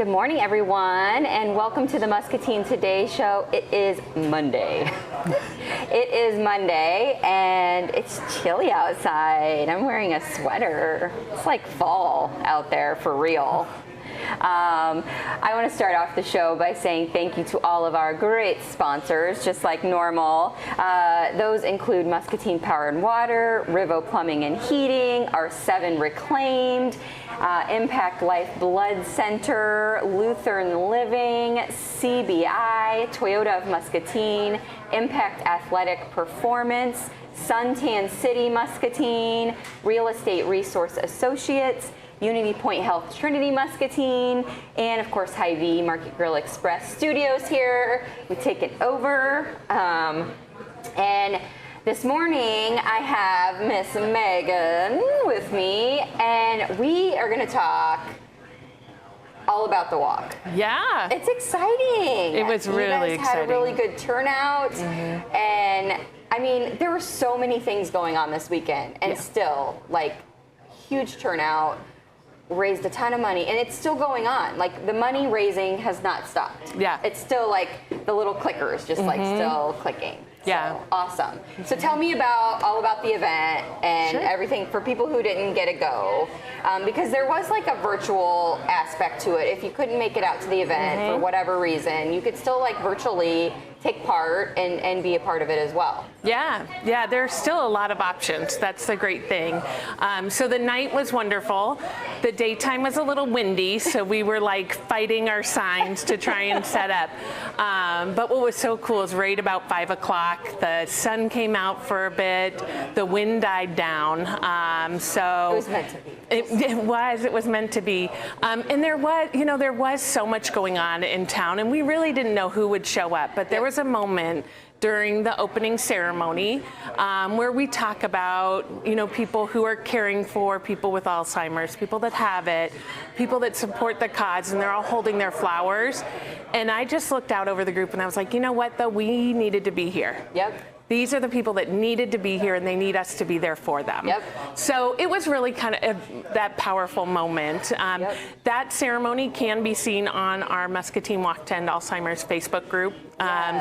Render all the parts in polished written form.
Good morning, everyone, and welcome to the Muscatine Today Show. It is Monday. It is Monday, and it's chilly outside. I'm wearing a sweater. It's like fall out there for real. I want to start off the show by saying thank you to all of our great sponsors, just like normal. Those include Muscatine Power and Water, Rivo Plumbing and Heating, our 7 Reclaimed, Impact Life Blood Center, Lutheran Living, CBI, Toyota of Muscatine, Impact Athletic Performance, Suntan City Muscatine, Real Estate Resource Associates, Unity Point Health Trinity Muscatine, and of course Hy-Vee Market Grill Express Studios here. We take it over. And this morning I have Miss Megan with me, and we are going to talk all about the walk. Yeah. It's exciting. It was really exciting. You guys had a really good turnout. Mm-hmm. And I mean, there were so many things going on this weekend, and still, like, huge turnout, raised a ton of money, and it's still going on. Like, the money raising has not stopped. Yeah. It's still like the little clickers just like still clicking. Yeah. So, awesome. So tell me all about the event and everything for people who didn't get to go, because there was like a virtual aspect to it. If you couldn't make it out to the event for whatever reason, you could still like virtually take part and be a part of it as well. Yeah, there's still a lot of options. That's the great thing. So the night was wonderful. The daytime was a little windy, so we were like fighting our signs to try and set up. But what was so cool is right about 5 o'clock, the sun came out for a bit, the wind died down. So it was meant to be. It was meant to be. And there was so much going on in town, and we really didn't know who would show up, but there was a moment during the opening ceremony where we talk about, people who are caring for people with Alzheimer's, people that have it, people that support the cause, and they're all holding their flowers. And I just looked out over the group and I was like, you know what, though, we needed to be here. Yep. These are the people that needed to be here, and they need us to be there for them. Yep. So it was really kind of that powerful moment. That ceremony can be seen on our Muscatine Walk to End Alzheimer's Facebook group.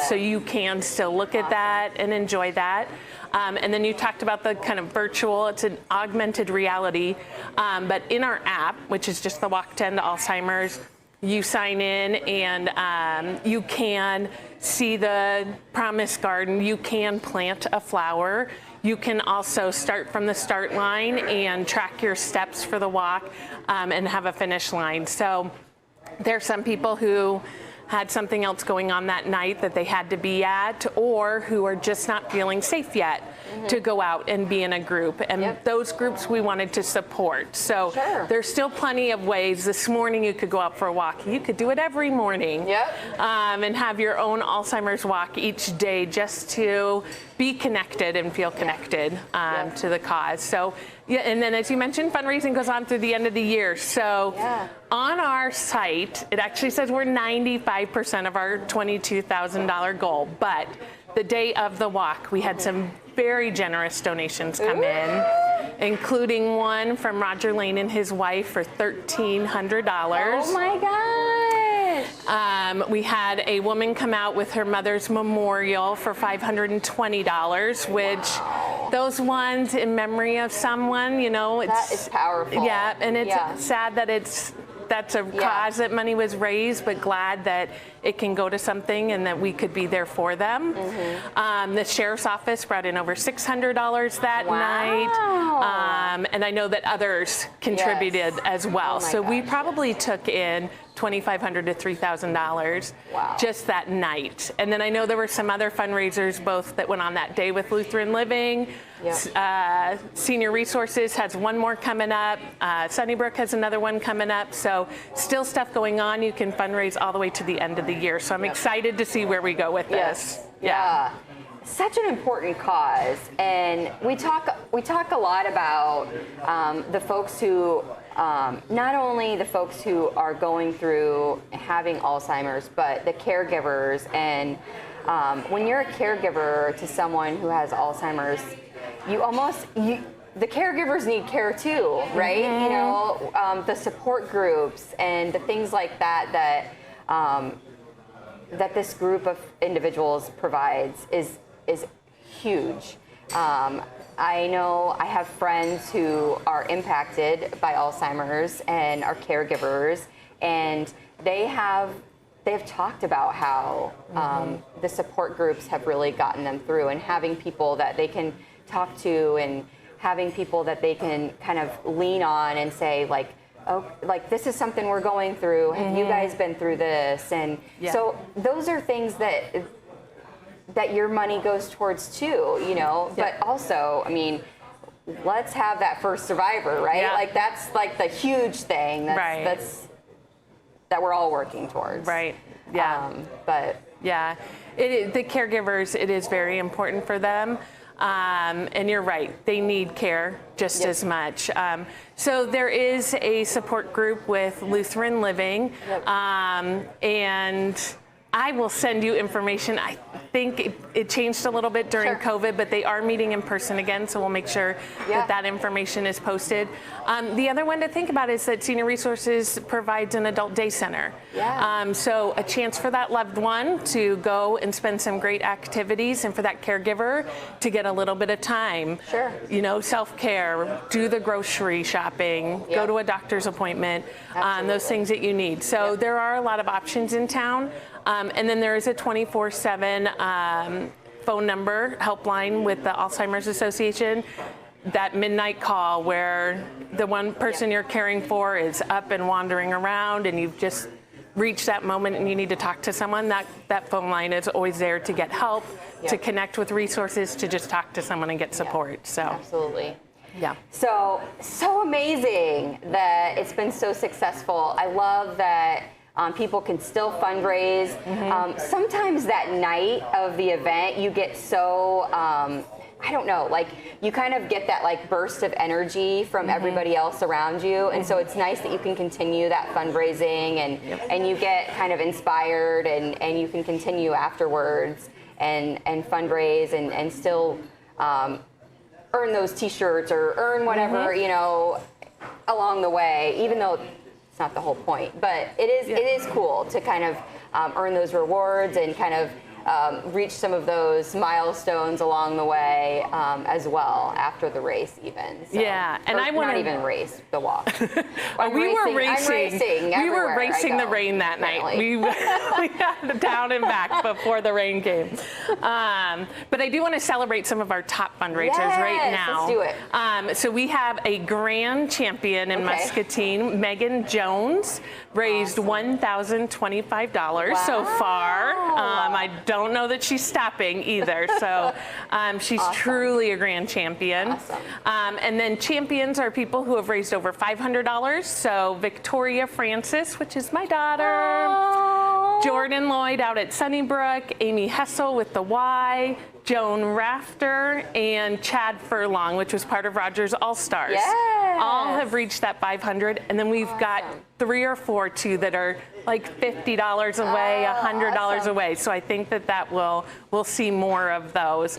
So you can still look at that and enjoy that. And then you talked about the kind of virtual, it's an augmented reality. But in our app, which is just the Walk to End Alzheimer's, you sign in and you can see the promise garden. You can plant a flower. You can also start from the start line and track your steps for the walk and have a finish line. So there's some people who had something else going on that night that they had to be at, or who are just not feeling safe yet to go out and be in a group. And those groups we wanted to support. So there's still plenty of ways. This morning you could go out for a walk. You could do it every morning and have your own Alzheimer's walk each day just to be connected and feel connected to the cause. So and then as you mentioned, fundraising goes on through the end of the year. So on our site, it actually says we're 95% of our $22,000 goal. But the day of the walk, we had some very generous donations come in, including one from Roger Lane and his wife for $1,300. Oh my gosh! We had a woman come out with her mother's memorial for $520, which those ones in memory of someone, that is powerful. Yeah, and it's sad that that's a cause that money was raised, but glad that it can go to something and that we could be there for them. The sheriff's office brought in over $600 that night. And I know that others contributed as well. So we probably took in $2,500 to $3,000 just that night. And then I know there were some other fundraisers both that went on that day with Lutheran Living. Senior Resources has one more coming up. Sunnybrook has another one coming up. So still stuff going on. You can fundraise all the way to the end of the year. So I'm excited to see where we go with this. Such an important cause. And we talk a lot about the folks who not only the folks who are going through having Alzheimer's, but the caregivers. And when you're a caregiver to someone who has Alzheimer's, the caregivers need care too, right? You know, the support groups and the things like that that this group of individuals provides is huge. I know I have friends who are impacted by Alzheimer's and are caregivers, and they've talked about how the support groups have really gotten them through, and having people that they can talk to and having people that they can kind of lean on and say, like, oh, like, this is something we're going through. Have you guys been through this? And so those are things that your money goes towards too, you know. But also, I mean, let's have that first survivor, right? Like, that's like the huge thing that's that we're all working towards. Right. But the caregivers, it is very important for them. And you're right, they need care just as much. So there is a support group with Lutheran Living, and I will send you information. I think it changed a little bit during COVID, but they are meeting in person again, so we'll make sure that information is posted. The other one to think about is that Senior Resources provides an adult day center. So a chance for that loved one to go and spend some great activities, and for that caregiver to get a little bit of time. You know, self-care, do the grocery shopping, go to a doctor's appointment, those things that you need. So there are a lot of options in town. And then there is a 24/7 phone number helpline with the Alzheimer's Association, that midnight call where the one person you're caring for is up and wandering around, and you've just reached that moment and you need to talk to someone. That phone line is always there to get help, to connect with resources, to just talk to someone and get support. So absolutely. So amazing that it's been so successful. I love that people can still fundraise. Sometimes that night of the event, you get so, I don't know, like, you kind of get that like burst of energy from everybody else around you. And so it's nice that you can continue that fundraising, and you get kind of inspired, and you can continue afterwards and fundraise and still earn those t-shirts or earn whatever, you know, along the way, even though it's not the whole point, but it is cool to kind of earn those rewards and kind of reach some of those milestones along the way as well after the race, even. So, and I want not even race, the walk. We were racing the rain that night. We had down and back before the rain came. But I do want to celebrate some of our top fundraisers right now. Let's do it. So we have a grand champion in Muscatine, Megan Jones, raised $1,025 so far. I don't know that she's stopping either. So she's truly a grand champion. And then champions are people who have raised over $500. So Victoria Francis, which is my daughter, Jordan Lloyd out at Sunnybrook, Amy Hessel with the Y, Joan Rafter, and Chad Furlong, which was part of Rogers All-Stars. All have reached that 500, and then we've got 3 or 4 too that are like $50 away, $100 away. So I think that we'll see more of those.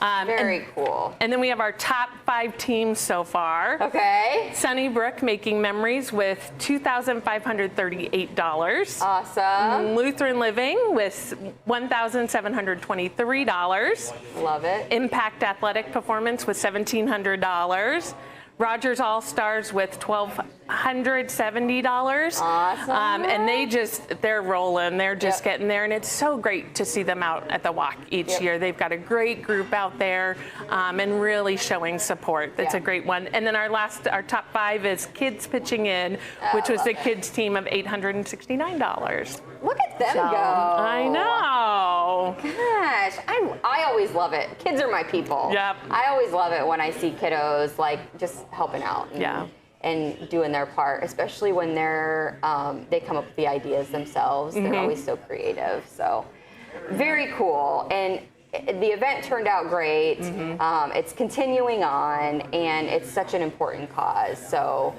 Very cool. And then we have our top 5 teams so far. Sunnybrook making memories with $2,538. Awesome. Lutheran Living with $1,723. Love it. Impact Athletic Performance with $1,700. Rogers All-Stars with $1,270. Awesome. And they're rolling. They're just getting there. And it's so great to see them out at the walk each year. They've got a great group out there and really showing support. That's a great one. And then our top 5 is Kids Pitching In, which was the kids team of $869. Look at them go. I know. Gosh, I always love it. Kids are my people. I always love it when I see kiddos like just helping out and doing their part, especially when they come up with the ideas themselves. They're always so creative. So very cool. And the event turned out great. It's continuing on, and it's such an important cause. So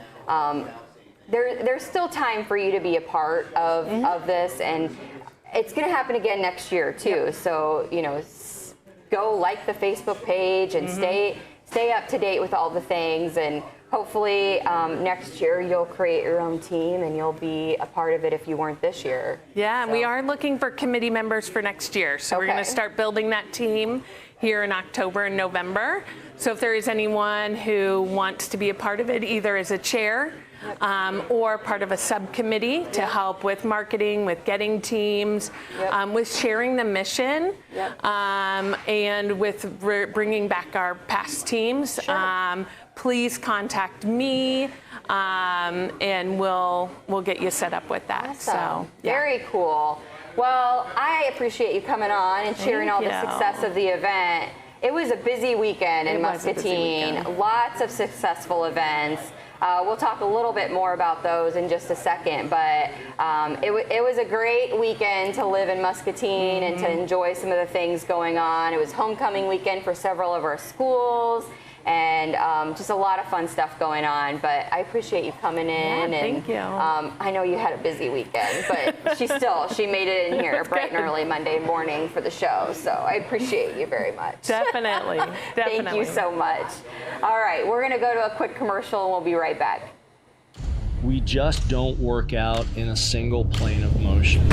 there's still time for you to be a part of this, and it's going to happen again next year too. So, you know, go like the Facebook page and stay stay up to date with all the things, and hopefully next year you'll create your own team and you'll be a part of it if you weren't this year. Yeah, so. We are looking for committee members for next year. So we're going to start building that team here in October and November. So if there is anyone who wants to be a part of it, either as a chair or part of a subcommittee to help with marketing, with getting teams, with sharing the mission, and with bringing back our past teams, please contact me, and we'll get you set up with that. Awesome. So very cool. Well, I appreciate you coming on and sharing all the success of the event. It was a busy weekend in Muscatine. Lots of successful events. We'll talk a little bit more about those in just a second, but it was a great weekend to live in Muscatine and to enjoy some of the things going on. It was homecoming weekend for several of our schools, and just a lot of fun stuff going on. But I appreciate you coming in. Thank you. I know you had a busy weekend, but she made it in here bright and early Monday morning for the show. So I appreciate you very much. Definitely. Thank you so much. All right, we're going to go to a quick commercial and we'll be right back. We just don't work out in a single plane of motion.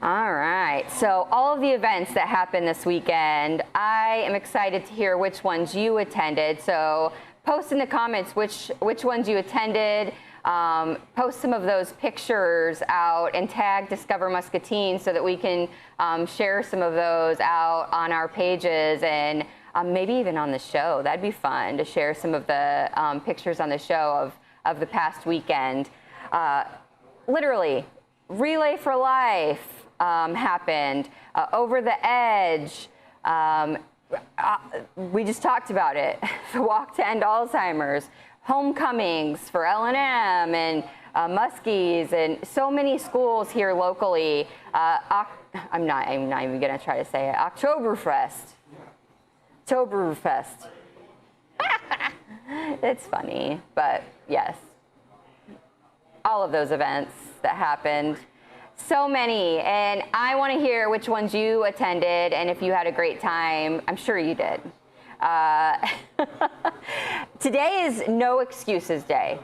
All right, so all of the events that happened this weekend, I am excited to hear which ones you attended. So post in the comments which ones you attended. Post some of those pictures out and tag Discover Muscatine so that we can share some of those out on our pages and maybe even on the show. That'd be fun to share some of the pictures on the show of the past weekend. Literally, Relay for Life happened, Over the Edge. We just talked about it. The Walk to End Alzheimerers, homecomings for L&M and Muskies, and so many schools here locally. I'm not even gonna try to say it. Oktoberfest. It's funny, but yes. All of those events that happened. So many, and I want to hear which ones you attended and if you had a great time. I'm sure you did. Today is No Excuses Day.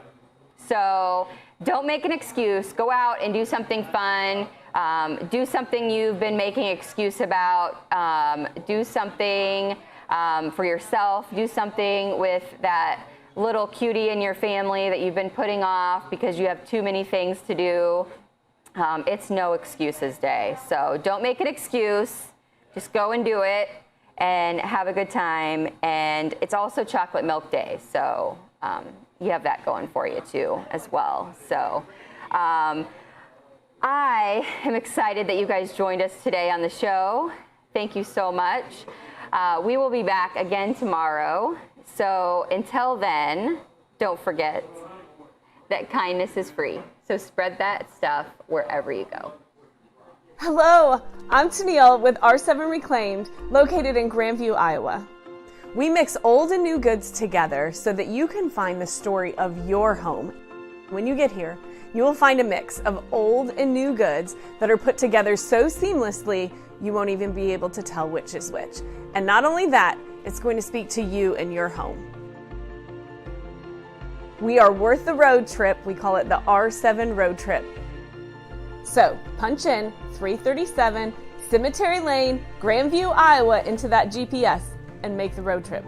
So don't make an excuse. Go out and do something fun. Do something you've been making an excuse about. Do something for yourself. Do something with that little cutie in your family that you've been putting off because you have too many things to do. It's No Excuses Day. So don't make an excuse. Just go and do it and have a good time. And it's also Chocolate Milk Day. So you have that going for you too as well. So I am excited that you guys joined us today on the show. Thank you so much. We will be back again tomorrow. So until then, don't forget that kindness is free. So spread that stuff wherever you go. Hello, I'm Tennille with R7 Reclaimed, located in Grandview, Iowa. We mix old and new goods together so that you can find the story of your home. When you get here, you will find a mix of old and new goods that are put together so seamlessly you won't even be able to tell which is which. And not only that, it's going to speak to you and your home. We are worth the road trip. We call it the R7 road trip. So punch in 337 Cemetery Lane, Grandview, Iowa into that GPS and make the road trip.